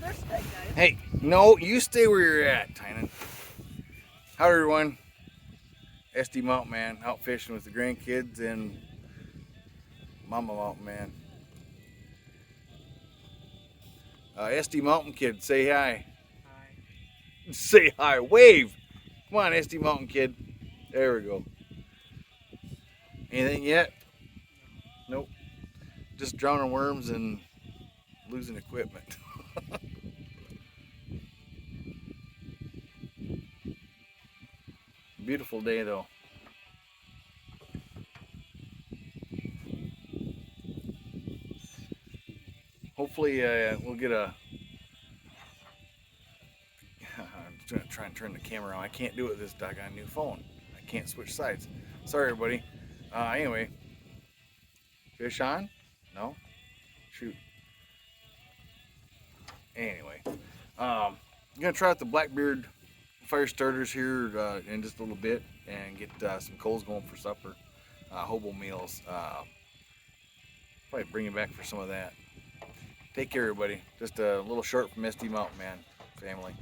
this guy, guys. Hey, no, you stay where you're at, Tynan. Howdy, everyone. SD Mountain Man out fishing with the grandkids and Mama Mountain Man. SD Mountain Kid, say hi. Hi. Say hi. Wave. Come on, SD Mountain Kid. There we go. Anything yet? Nope. Just drowning worms and losing equipment. Beautiful day though. Hopefully we'll get a... I'm going to try and turn the camera on. I can't do it with this doggone new phone. I can't switch sides. Sorry everybody. Anyway. Fish on? No? Shoot. Anyway. I'm going to try out the Blackbeard fire starters here in just a little bit and get some coals going for supper. Hobo meals. Probably bring you back for some of that. Take care, everybody. Just a little short from SD Mountain Man family.